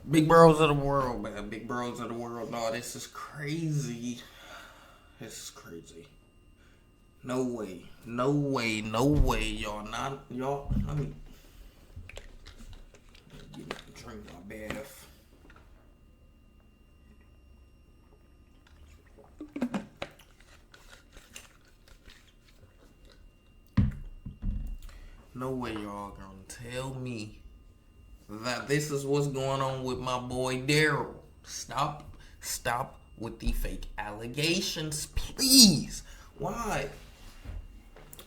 Big bros of the world, man. Big bros of the world. No, this is crazy. This is crazy. No way. No way. No way, y'all. Not y'all. Let me drink my bath. No way y'all gonna tell me that this is what's going on with my boy Daryl. Stop with the fake allegations, please. Why?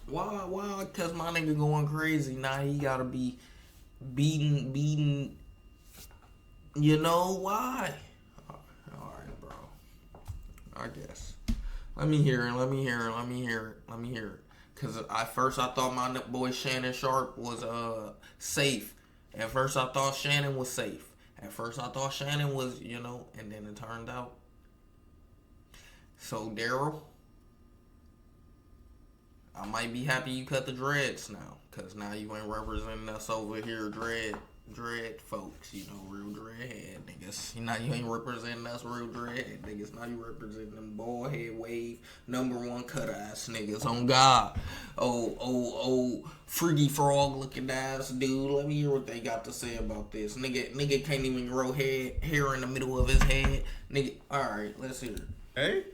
Why? Cause my nigga going crazy. Now he gotta be beating. You know why? Alright, bro. I guess. Let me hear it. Cause at first I thought my boy Shannon Sharp was safe. At first I thought Shannon was safe. At first I thought Shannon was, and then it turned out. So Daryl, I might be happy you cut the dreads now, cause now you ain't representing us over here, dread folks, real dreadhead niggas. Now you ain't representing us real dreadhead niggas. Now you representing them bald head wave #1 cut ass niggas. On God. Oh, freaky frog looking ass dude. Let me hear what they got to say about this. Nigga can't even grow hair in the middle of his head. Nigga, alright, let's hear it. Hey,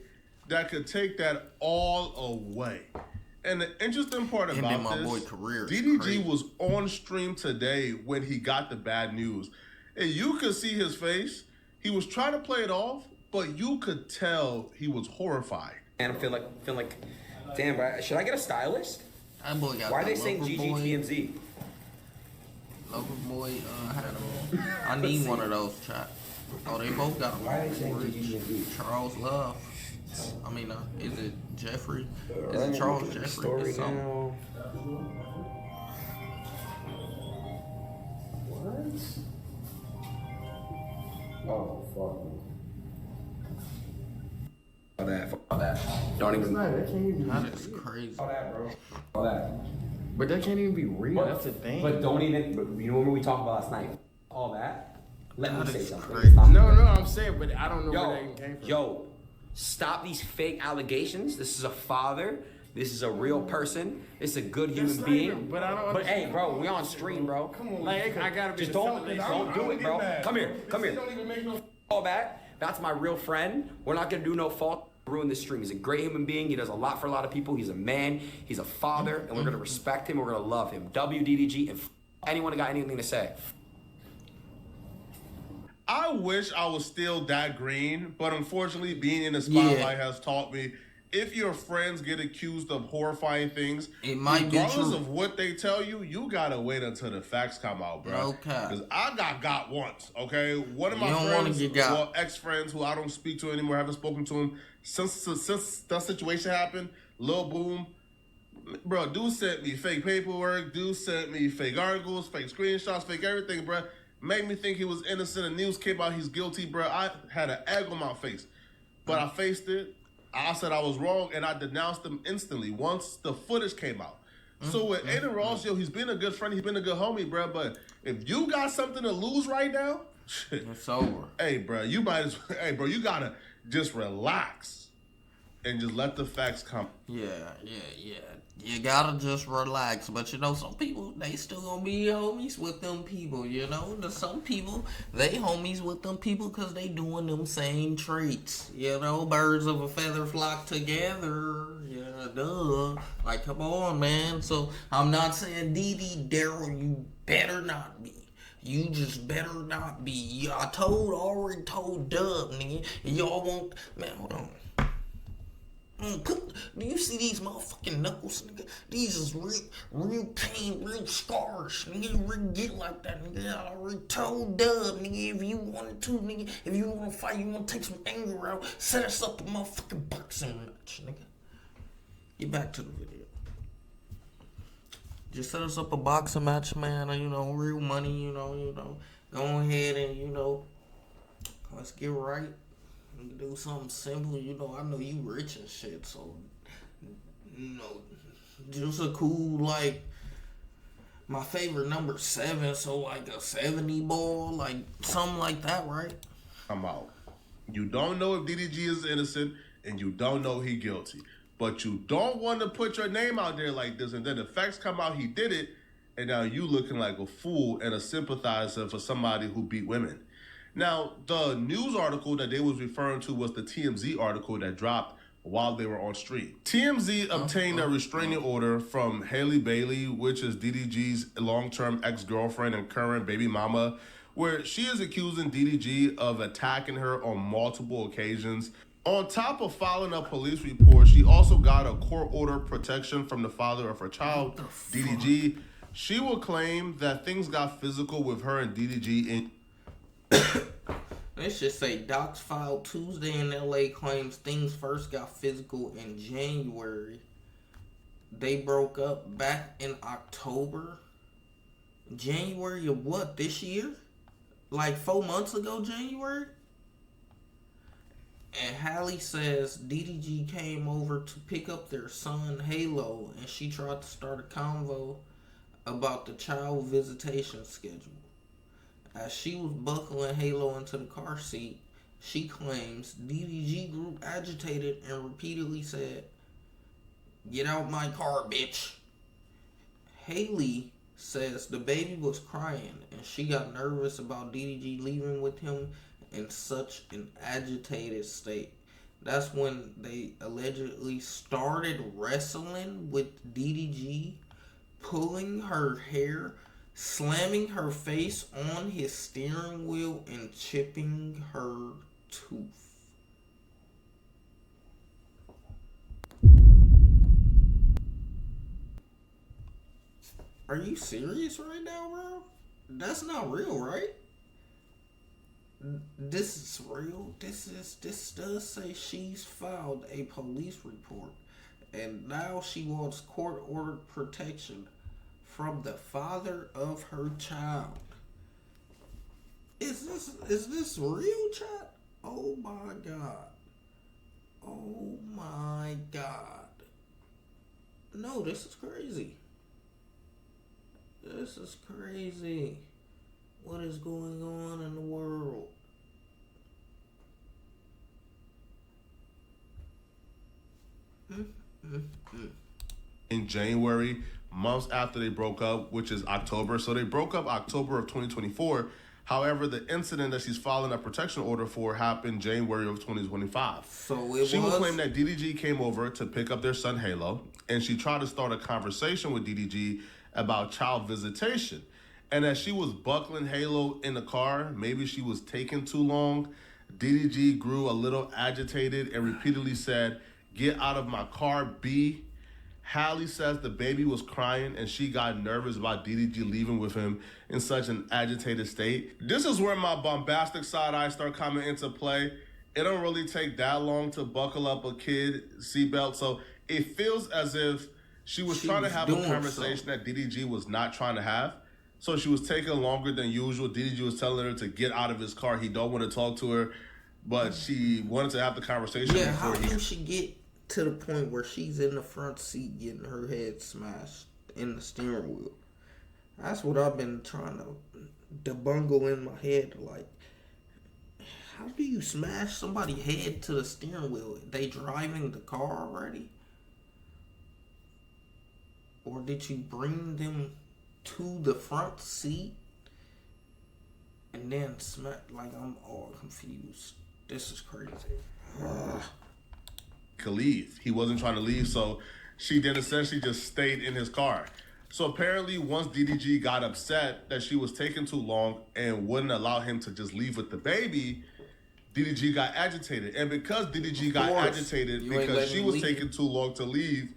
that could take that all away. And the interesting part about my this, boy career DDG crazy. was on stream today when he got the bad news. And you could see his face. He was trying to play it off, but you could tell he was horrified. And I feel like, damn, bro, should I get a stylist? That boy got Why are the they saying GGTMZ? Lover boy had him. I need one of those, chat. Oh, they both got them. Why are they saying GGTMZ? Charles Love. I mean, is it Jeffrey? Is it Charles Jeffrey? Story It's something. now. What? Oh, fuck me. All that. Don't even. That is crazy. All that, bro. All that. But that can't even be real. That's the thing. But don't even. But you know what we talked about last night? All that. Let That me say is something. crazy. Stop. no, I'm saying, but I don't know where that even came from. Yo, stop these fake allegations. This is a father. This is a real person. It's a good human not being. even- but I don't But hey, understand. bro, we on stream, bro. Come on, like I gotta be. Just the don't celebration. do it, bro. Come here. It don't even make no. All that. That's my real friend. We're not gonna do no fault. Ruin this stream. He's a great human being. He does a lot for a lot of people. He's a man. He's a father, and we're gonna respect him. We're gonna love him. WDDG. And anyone that got anything to say? I wish I was still that green, but unfortunately, being in the spotlight has taught me if your friends get accused of horrifying things, It might be regardless true. of what they tell you, you gotta wait until the facts come out, bro. Okay. Because I got once, okay? One of my You don't wanna friends, get got. well, ex-friends who I don't speak to anymore, haven't spoken to him since that situation happened. Lil Boom, bro, dude sent me fake paperwork, dude sent me fake articles, fake screenshots, fake everything, bro. Made me think he was innocent. The news came out he's guilty, bro. I had an egg on my face, but I faced it. I said I was wrong, and I denounced him instantly once the footage came out. So with Aiden Ross, yo, he's been a good friend. He's been a good homie, bro. But if you got something to lose right now, shit, It's over. hey, bro, you might as hey, bro, you gotta just relax and just let the facts come. Yeah. You gotta just relax. But some people, they still gonna be homies with them people, There's some people, they homies with them people because they doing them same traits. Birds of a feather flock together. Yeah, duh. Like, come on, man. So, I'm not saying DD, Daryl, you better not be. You just better not be. I already told Dub, nigga. Y'all won't, man, hold on. Do you see these motherfucking knuckles, nigga? These is real pain, real scars, nigga. You really get like that, nigga. I already told Dub, nigga, if you wanted to, nigga, if you want to fight, you want to take some anger out, set us up a motherfucking boxing match, nigga. Get back to the video. Just set us up a boxing match, man. Real money, Go ahead and, let's get right. Do something simple, I know you rich and shit, so just a cool My favorite number 7, so like a 70 ball, like something like that, right? Come out. You don't know if DDG is innocent, and you don't know he guilty. But you don't want to put your name out there like this, and then the facts come out he did it, and now you looking like a fool and a sympathizer for somebody who beat women. Now, the news article that they was referring to was the TMZ article that dropped while they were on stream. TMZ obtained a restraining order from Halle Bailey, which is DDG's long-term ex-girlfriend and current baby mama, where she is accusing DDG of attacking her on multiple occasions. On top of filing a police report, she also got a court order protection from the father of her child, DDG. She will claim that things got physical with her and DDG in... Let's just say docs filed Tuesday in LA claims things first got physical in January. They broke up back in October. January of what, this year? Like 4 months ago, January? And Halle says DDG came over to pick up their son, Halo, and she tried to start a convo about the child visitation schedule. As she was buckling Halo into the car seat, she claims DDG grew agitated and repeatedly said, "Get out my car, bitch." Haley says the baby was crying and she got nervous about DDG leaving with him in such an agitated state. That's when they allegedly started wrestling with DDG, pulling her hair, slamming her face on his steering wheel, and chipping her tooth. Are you serious right now, bro? That's not real, right? This is real. This does say she's filed a police report, and now she wants court-ordered protection from the father of her child. Is this real, chat? Oh my god. Oh my god. No, this is crazy. This is crazy. What is going on in the world? In January, months after they broke up, which is October. So they broke up October of 2024. However, the incident that she's filing a protection order for happened January of 2025. So she will claim that DDG came over to pick up their son Halo, and she tried to start a conversation with DDG about child visitation. And as she was buckling Halo in the car, maybe she was taking too long, DDG grew a little agitated and repeatedly said, "Get out of my car, B." Halle says the baby was crying and she got nervous about DDG leaving with him in such an agitated state. This is where my bombastic side eye start coming into play. It don't really take that long to buckle up a kid seatbelt, so it feels as if she was trying to have a conversation that DDG was not trying to have. So she was taking longer than usual. DDG was telling her to get out of his car. He don't want to talk to her, but she wanted to have the conversation. Yeah, how can she get to the point where she's in the front seat getting her head smashed in the steering wheel? That's what I've been trying to debungle in my head. Like, how do you smash somebody's head to the steering wheel? They driving the car already? Or did you bring them to the front seat and then smack? Like, I'm all confused. This is crazy. Could leave. He wasn't trying to leave, so she then essentially just stayed in his car. So apparently once DDG got upset that she was taking too long and wouldn't allow him to just leave with the baby, DDG got agitated. And because DDG got agitated because she was taking too long to leave,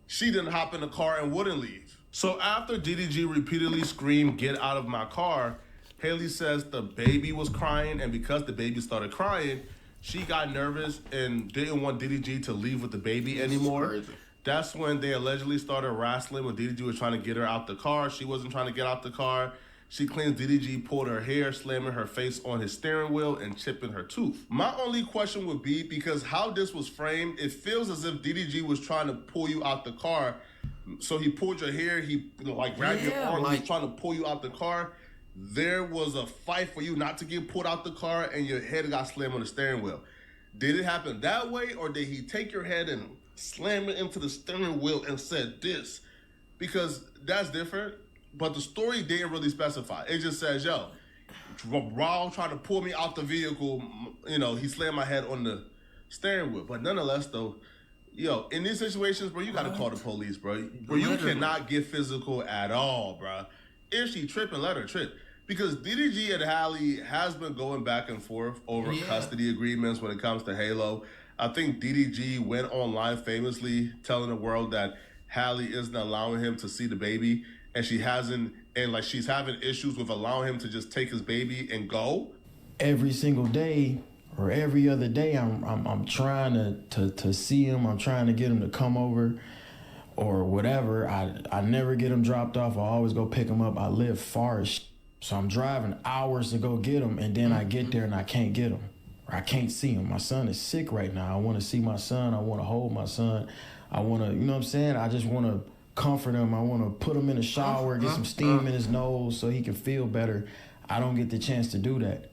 she didn't hop in the car and wouldn't leave. So after DDG repeatedly screamed, "Get out of my car," Halle says the baby was crying, and because the baby started crying, she got nervous and didn't want DDG to leave with the baby anymore. That's when they allegedly started wrestling when DDG was trying to get her out the car. She wasn't trying to get out the car. She claims DDG pulled her hair, slamming her face on his steering wheel and chipping her tooth. My only question would be, because how this was framed, it feels as if DDG was trying to pull you out the car So he pulled your hair, he like grabbed your arm, like, he was trying to pull you out the car. There was a fight for you not to get pulled out the car, and your head got slammed on the steering wheel. Did it happen that way, or did he take your head and slam it into the steering wheel and said this? Because that's different, but the story didn't really specify. It just says, yo, Raul tried to pull me out the vehicle, you know, he slammed my head on the steering wheel. But nonetheless, though, yo, in these situations, bro, you got to call the police, bro. Bro, you cannot get physical at all, bro. If she tripping, let her trip. Because DDG and Halle has been going back and forth over custody agreements when it comes to Halo. I think DDG went online famously telling the world that Halle isn't allowing him to see the baby, and she hasn't, and like she's having issues with allowing him to just take his baby and go. Every single day or every other day, I'm trying to see him. I'm trying to get him to come over or whatever. I never get him dropped off. I always go pick him up. I live far as so I'm driving hours to go get him, and then I get there and I can't get him. Or I can't see him. My son is sick right now. I want to see my son. I want to hold my son. I want to, you know what I'm saying? I just want to comfort him. I want to put him in the shower, get some steam in his nose so he can feel better. I don't get the chance to do that.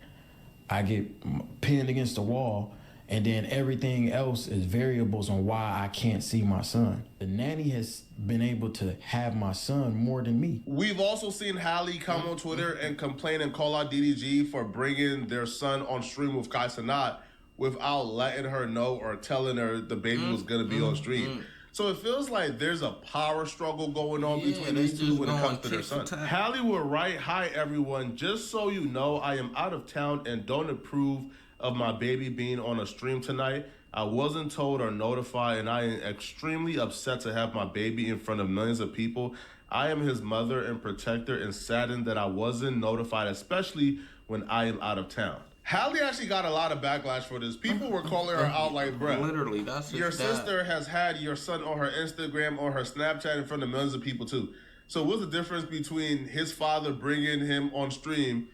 I get pinned against the wall, and then everything else is variables on why I can't see my son. The nanny has been able to have my son more than me. We've also seen Halle come on Twitter and complain and call out DDG for bringing their son on stream with Kai Cenat without letting her know or telling her the baby was going to be on stream. So it feels like there's a power struggle going on between these two when it comes to their son. Halle will write, "Hi everyone, just so you know, I am out of town and don't approve of my baby being on a stream tonight. I wasn't told or notified, and I am extremely upset to have my baby in front of millions of people. I am his mother and protector and saddened that I wasn't notified, especially when I am out of town." Halle actually got a lot of backlash for this. People were calling her out like, bruh, literally, that's his your dad. sister has had your son on her Instagram, on her Snapchat in front of millions of people too. So what's the difference between his father bringing him on stream,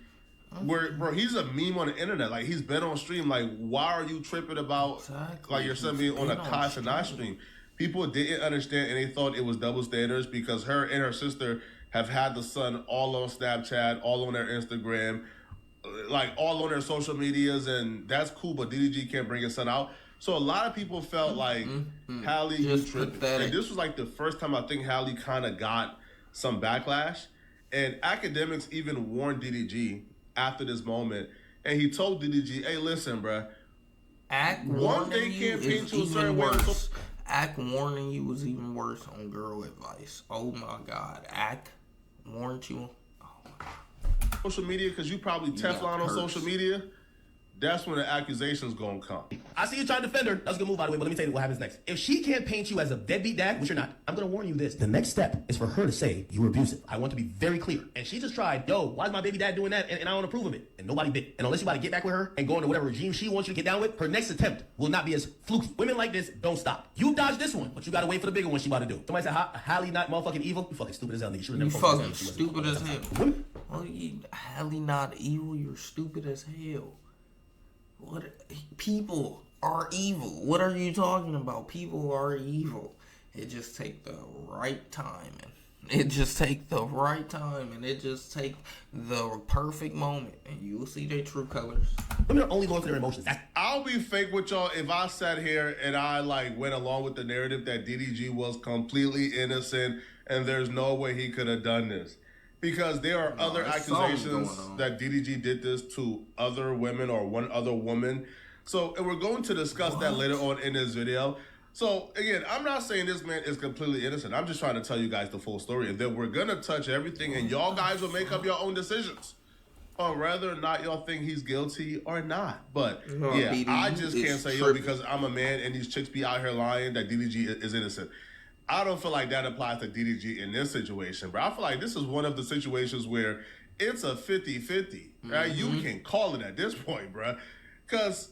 where, bro, he's a meme on the internet. Like, he's been on stream. Like, why are you tripping about like your son being on a Kai Cenat stream? People didn't understand, and they thought it was double standards because her and her sister have had the son all on Snapchat, all on their Instagram, like all on their social medias, and that's cool, but DDG can't bring his son out. So a lot of people felt like Halle, you tripped. And this was like the first time I think Halle kind of got some backlash. And academics even warned DDG after this moment, and he told DDG, "Hey, listen, bruh, One day can't paint you a certain way." Act warning you was even worse on girl advice. Oh my God, Act warned you. Social media, because you probably Teflon on social media, that's when the accusation's gonna come. I see you trying to defend her. That's a good move, by the way, but let me tell you what happens next. If she can't paint you as a deadbeat dad, which you're not, I'm gonna warn you this. The next step is for her to say you were abusive. I want to be very clear. And she just tried, yo, why is my baby dad doing that? And I don't approve of it. And nobody bit. And unless you about to get back with her and go into whatever regime she wants you to get down with, her next attempt will not be as fluky. Women like this don't stop. You dodged this one, but you gotta wait for the bigger one she about to do. Somebody said, Halle not motherfucking evil? You fucking stupid as hell, nigga. You You fucking stupid as hell. Well, Halle not evil, you're stupid as hell. What? People are evil. What are you talking about? People are evil. It just take the right time, and it just take the perfect moment, and you will see their true colors. Women are only loyal to their emotions. I'll be fake with y'all if I sat here and I like went along with the narrative that DDG was completely innocent and there's no way he could have done this. Because there are other accusations that DDG did this to other women or one other woman. So, and we're going to discuss that later on in this video. So, again, I'm not saying this man is completely innocent. I'm just trying to tell you guys the full story. And then we're going to touch everything, and y'all guys will make up your own decisions on whether or not y'all think he's guilty or not. But, yeah, I just can't say, yo, because I'm a man and these chicks be out here lying that DDG is innocent. I don't feel like that applies to DDG in this situation, but I feel like this is one of the situations where it's a 50-50, right? You can call it at this point, bro. Because,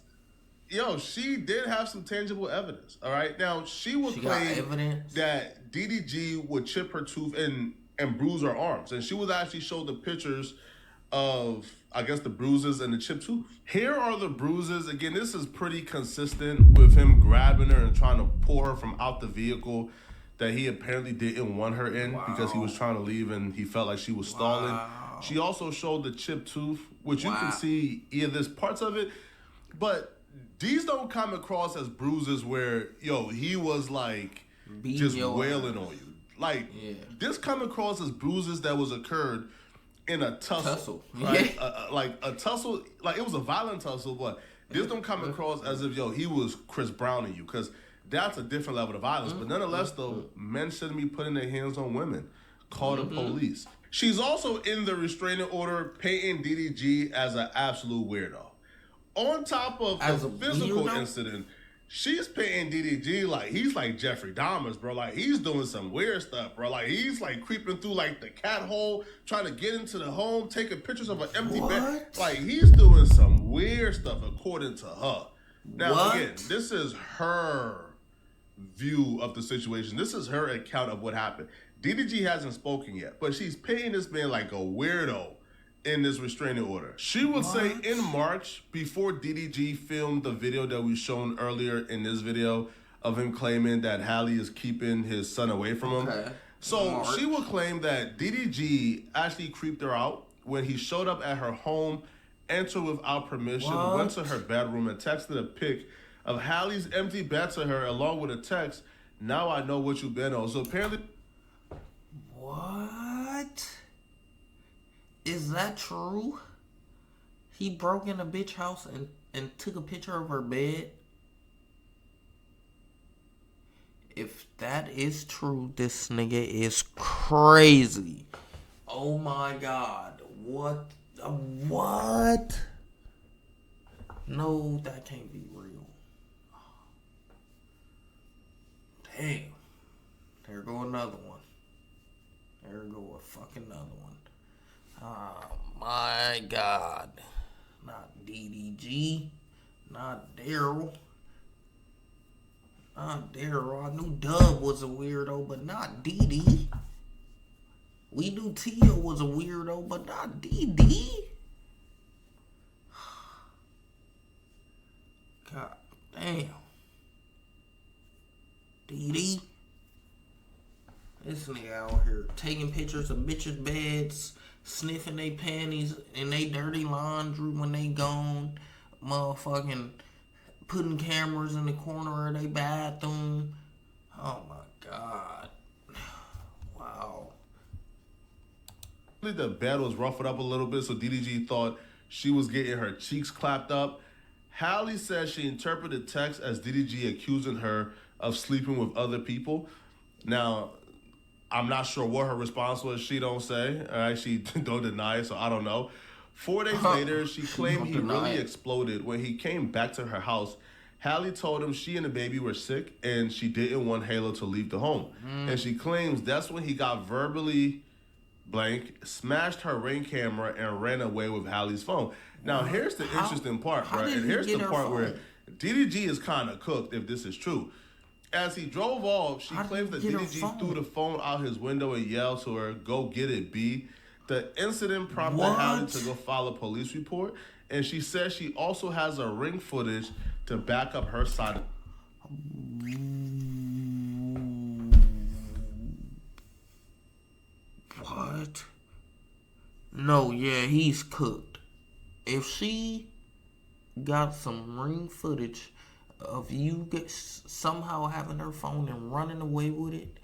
yo, she did have some tangible evidence, all right? Now, she would claim that DDG would chip her tooth and bruise her arms, and she would actually show the pictures of, I guess, the bruises and the chipped tooth. Here are the bruises. Again, this is pretty consistent with him grabbing her and trying to pull her from out the vehicle that he apparently didn't want her in because he was trying to leave and he felt like she was stalling. She also showed the chipped tooth, which you can see either there's parts of it, but these don't come across as bruises where, yo, he was like just wailing on you. Like, this come across as bruises that was occurred in a tussle. Right? Like a tussle, like it was a violent tussle, but this don't come across as if, yo, he was Chris Browning you, because that's a different level of violence. But nonetheless, though, men shouldn't be putting their hands on women. Call the police. She's also in the restraining order painting DDG as an absolute weirdo. On top of the physical incident, she's painting DDG like he's like Jeffrey Dahmer's, bro. Like, he's doing some weird stuff, bro. Like, he's like creeping through like the cat hole, trying to get into the home, taking pictures of an empty bed. Like, he's doing some weird stuff according to her. Now, again, this is her view of the situation. This is her account of what happened. DDG hasn't spoken yet, but she's painting this man like a weirdo in this restraining order. She would say in March, before DDG filmed the video that we shown earlier in this video of him claiming that Halle is keeping his son away from him. So she would claim that DDG actually creeped her out when he showed up at her home, entered without permission, went to her bedroom and texted a pic of Halle's empty bed to her along with a text, "Now I know what you've been on." So apparently... What? Is that true? He broke in a bitch house and took a picture of her bed? If that is true, this nigga is crazy. Oh my God. What? What? No, that can't be real. Damn. There go another one. There go a fucking another one. Oh my God. Not DDG. Not Daryl. Not Daryl. I knew Dub was a weirdo, but not DD. We knew Tia was a weirdo, but not DD. God damn. DD. This nigga out here taking pictures of bitches' beds, sniffing they panties in they dirty laundry when they gone, motherfucking putting cameras in the corner of their bathroom. Oh my God. Wow. The bed was ruffled up a little bit, so DDG thought she was getting her cheeks clapped up. Halle says she interpreted text as DDG accusing her of sleeping with other people. Now, I'm not sure what her response was. She don't say. All right, she don't deny it, so I don't know. 4 days later, she claimed he really exploded. When he came back to her house, Halle told him she and the baby were sick and she didn't want Halo to leave the home. And she claims that's when he got verbally blank, smashed her Ring camera, and ran away with Halle's phone. Now, here's the interesting part, right? And here's the part where DDG is kind of cooked if this is true. As he drove off, she claims that DDG threw the phone out his window and yelled to her, "Go get it, B." The incident prompted Halle to go file a police report, and she says she also has a Ring footage to back up her side. What? No, yeah, he's cooked. If she got some Ring footage of you somehow having her phone and running away with it,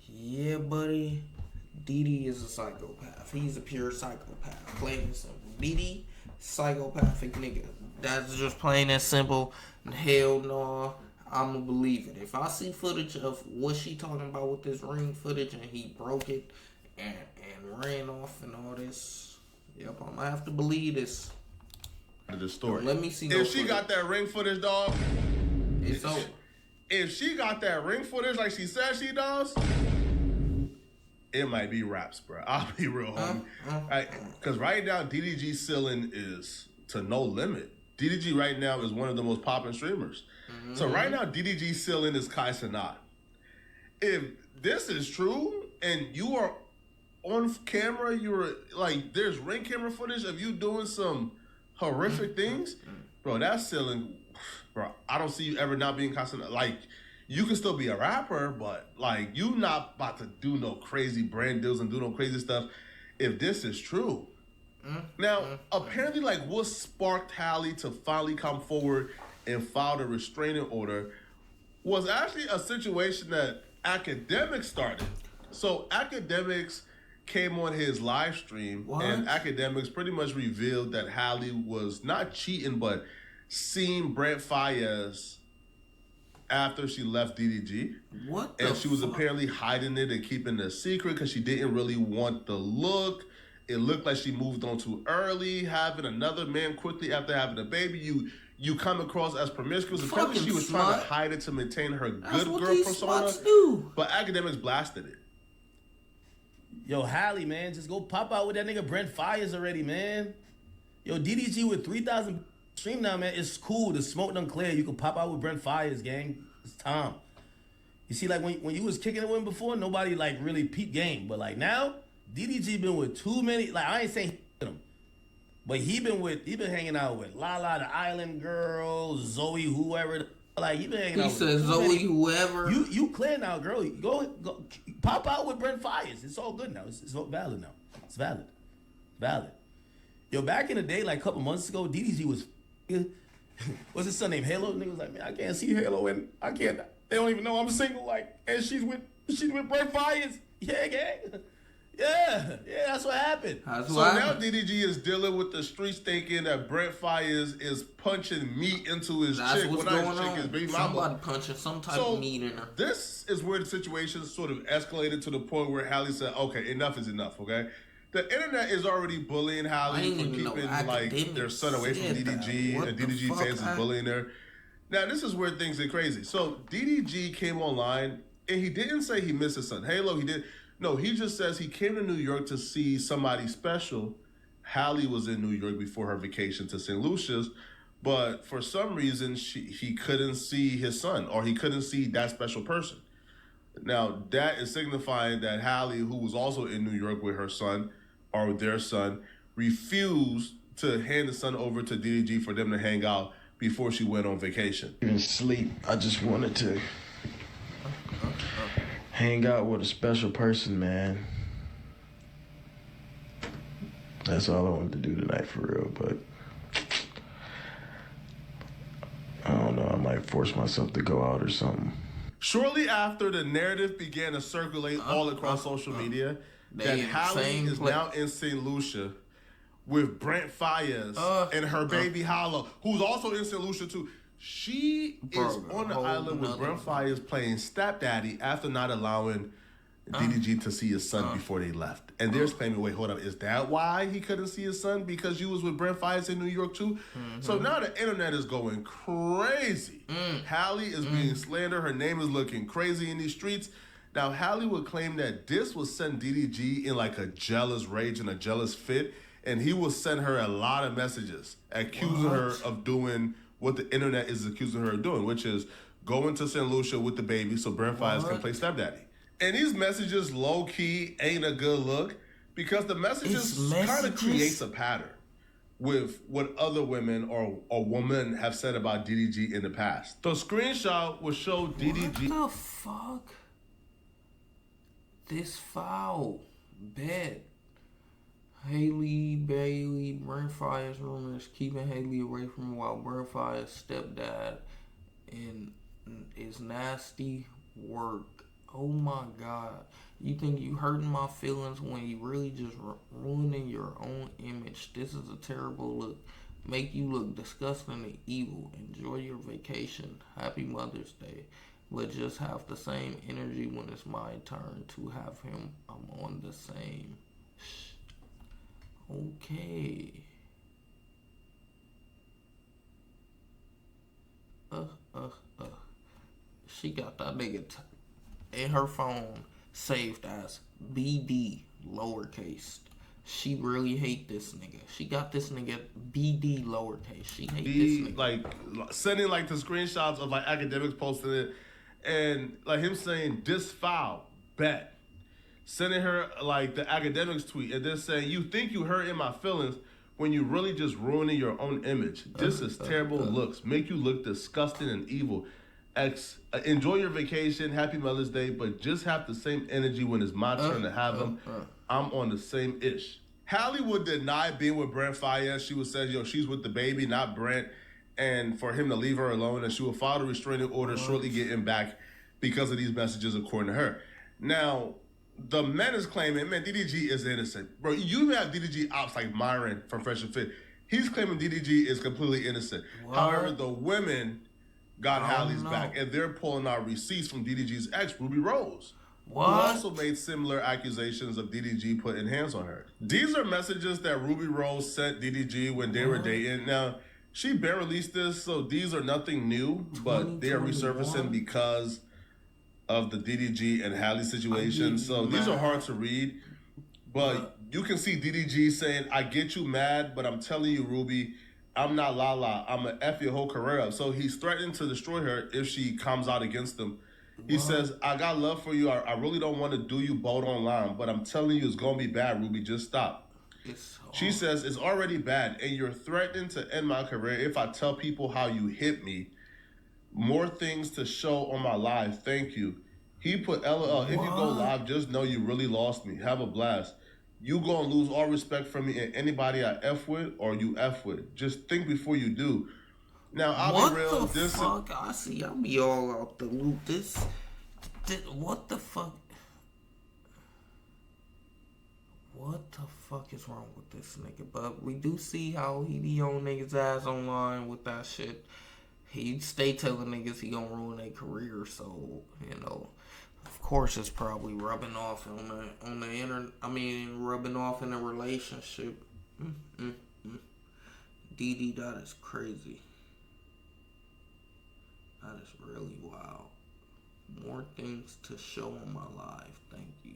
yeah, buddy, DD is a psychopath. He's a pure psychopath. Plain and simple. DD, psychopathic nigga. That's just plain and simple. Hell no, I'ma believe it. If I see footage of what she talking about with this Ring footage and he broke it and ran off and all this, yep, I'm gonna have to believe this. The story. Let me see. If she got that Ring footage, dog, it's over. If she got that Ring footage like she said she does, it might be raps, bro. I'll be real, homie. Because right now, DDG ceiling is to no limit. DDG right now is one of the most popular streamers. So right now, DDG ceiling is Kai Cenat. If this is true and you are on camera, you're like, there's Ring camera footage of you doing some horrific things, bro, that ceiling, bro, I don't see you ever not being constant. Like, you can still be a rapper, but like you not about to do no crazy brand deals and do no crazy stuff if this is true. Now, apparently, like what sparked Halle to finally come forward and file the restraining order was actually a situation that Academics started. So Academics came on his live stream, and Academics pretty much revealed that Halle was not cheating, but seeing Brent Faiyaz after she left DDG. And she was apparently hiding it and keeping it a secret because she didn't really want the look. It looked like she moved on too early, having another man quickly after having a baby. You come across as promiscuous. Apparently she was trying to hide it to maintain her good girl persona. But Academics blasted it. Yo, Halle, man, just go pop out with that nigga Brent Faiyaz already, man. Yo, DDG with 3,000 stream now, man. It's cool. The smoke done clear. You can pop out with Brent Faiyaz, gang. It's time. You see, like when you was kicking it with him before, nobody like really peep game. But like now, DDG been with too many. Like I ain't saying him, but he been hanging out with Lala, the Island Girl, Zoe, whoever. Like he been hanging out. He said Zoe, whoever. You clear now, girl. Go pop out with Brent Faiyaz. It's all good now. It's valid now. It's valid. Yo, back in the day, like a couple months ago, DDG was what's his son named Halo? Nigga was like, man, I can't see Halo and I can't. They don't even know I'm single. Like, and she's with Brent Faiyaz. Yeah, gang. Yeah, that's what happened. Now DDG is dealing with the streets thinking that Brent Faiyaz is punching meat into his chick. What's going on. Somebody punching some type of meat in her. This is where the situation sort of escalated to the point where Halle said, okay, enough is enough, okay? The internet is already bullying Halle for keeping like their son away from DDG, and DDG fans is bullying her. Now, this is where things get crazy. So DDG came online, and he didn't say he missed his son Halo. He did. No, he just says he came to New York to see somebody special. Halle was in New York before her vacation to St. Lucia's, but for some reason he couldn't see his son, or he couldn't see that special person. Now, that is signifying that Halle, who was also in New York with her son, or their son, refused to hand the son over to DDG for them to hang out before she went on vacation. Even sleep, I just wanted to hang out with a special person, man. That's all I wanted to do tonight for real, but I don't know, I might force myself to go out or something. Shortly after the narrative began to circulate all across social media, that Halle is now in St. Lucia with Brent Faiyaz and her baby Halle, who's also in St. Lucia too. She is on the island with Brent Faiyaz playing stepdaddy after not allowing DDG to see his son before they left. And they're claiming, wait, hold up, is that why he couldn't see his son? Because you was with Brent Faiyaz in New York too? So now the internet is going crazy. Halle is being slandered. Her name is looking crazy in these streets. Now, Halle would claim that this would send DDG in like a jealous rage and a jealous fit. And he will send her a lot of messages accusing her of doing what the internet is accusing her of doing, which is going to St. Lucia with the baby so Brent Faiyaz can play stepdaddy. And these messages, low-key, ain't a good look because the messages kind of creates a pattern with what other women or women have said about DDG in the past. The screenshot will show DDG. What the fuck? This foul. Bet. Halle Bailey, Brent Faiyaz rumors keeping Halle away from while Brent Faiyaz stepdad and is nasty work. Oh my God. You think you hurting my feelings when you really just ruining your own image. This is a terrible look. Make you look disgusting and evil. Enjoy your vacation. Happy Mother's Day. But just have the same energy when it's my turn to have him. I'm on the same. Okay. She got that nigga in her phone saved as BD lowercase. She really hate this nigga. She got this nigga BD lowercase. She hate this nigga. Like sending like the screenshots of like Academics posting it and like him saying this foul bet. Sending her like the Academics tweet and then saying, you think you hurt in my feelings when you really just ruining your own image. This is terrible looks. Make you look disgusting and evil. enjoy your vacation, happy Mother's Day, but just have the same energy when it's my turn to have them. I'm on the same ish. Halle would deny being with Brent Faiyaz. She would say, yo, she's with the baby, not Brent, and for him to leave her alone, and she would file a restraining order, shortly getting back because of these messages, according to her. Now, the men is claiming, man, DDG is innocent. Bro, you have DDG ops like Myron from Fresh and Fit. He's claiming DDG is completely innocent. What? However, the women got Halle's back, and they're pulling out receipts from DDG's ex, Ruby Rose. What? Who also made similar accusations of DDG putting hands on her. These are messages that Ruby Rose sent DDG when they were dating. Now, she bare released this, so these are nothing new, but they are resurfacing because of the DDG and Halle situation. So these are hard to read, but you can see DDG saying, I get you mad, but I'm telling you, Ruby, I'm not Lala. I'm going to F your whole career up. So he's threatening to destroy her if she comes out against him. He says, I got love for you. I really don't want to do you both online, but I'm telling you, it's going to be bad, Ruby. Just stop. She says, it's already bad, and you're threatening to end my career if I tell people how you hit me. More things to show on my live. Thank you. He put, LOL, if you go live, just know you really lost me. Have a blast. You gonna lose all respect from me and anybody I F with or you F with. Just think before you do. Now, I'll be real. What the fuck? I see. I'll be all out the loop. What the fuck? What the fuck is wrong with this nigga? But we do see how he be on niggas' ass online with that shit. He stay telling niggas he gonna ruin their career. So, you know, of course it's probably rubbing off on the internet. I mean, rubbing off in a relationship. DD, that is crazy. That is really wild. More things to show on my live. Thank you.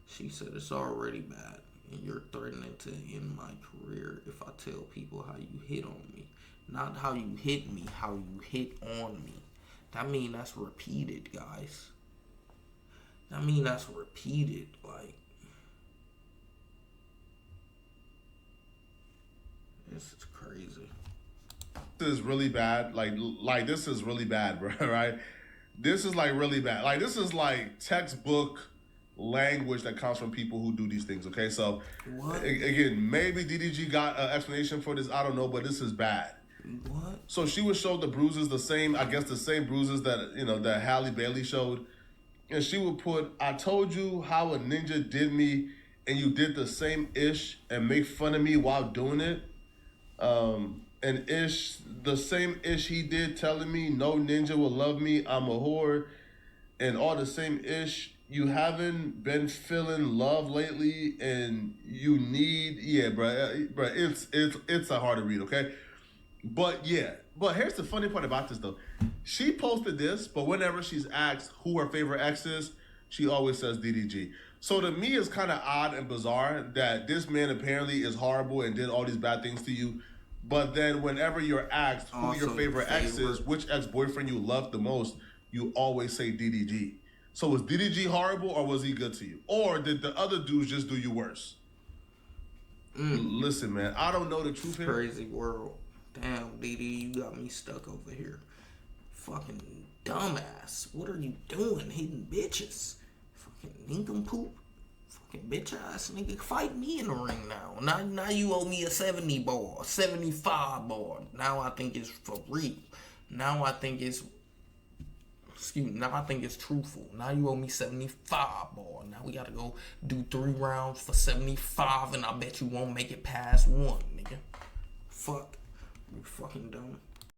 She said it's already bad, and you're threatening to end my career if I tell people how you hit on me. Not how you hit me, how you hit on me. That mean that's repeated, guys. That mean that's repeated. Like, this is crazy. This is really bad. Like this is really bad, bro. Right? This is like really bad. Like this is like textbook language that comes from people who do these things. Okay, so again, maybe DDG got an explanation for this. I don't know, but this is bad. What? So she would show the bruises, the same bruises that that Halle Bailey showed, and she would put, "I told you how a ninja did me, and you did the same ish and make fun of me while doing it." And ish, the same ish he did, telling me no ninja will love me, I'm a whore, and all the same ish. You haven't been feeling love lately, and you need, bruh, it's a hard to read, okay? But here's the funny part about this though. She posted this, but whenever she's asked who her favorite ex is, she always says DDG. So to me, it's kind of odd and bizarre that this man apparently is horrible and did all these bad things to you. But then whenever you're asked who your favorite ex is, which ex-boyfriend you love the most, you always say DDG. So was DDG horrible or was he good to you? Or did the other dudes just do you worse? Listen, man, I don't know the truth here. Crazy world. Damn, DD, you got me stuck over here. Fucking dumbass. What are you doing hitting bitches? Fucking nincompoop. Fucking bitch ass nigga. Fight me in the ring now. Now you owe me a 70 ball, a 75 ball. Now I think it's for real. Now I think it's truthful. Now you owe me 75 ball. Now we gotta go do 3 rounds for 75, and I bet you won't make it past 1, nigga. Fuck. You fucking dumb.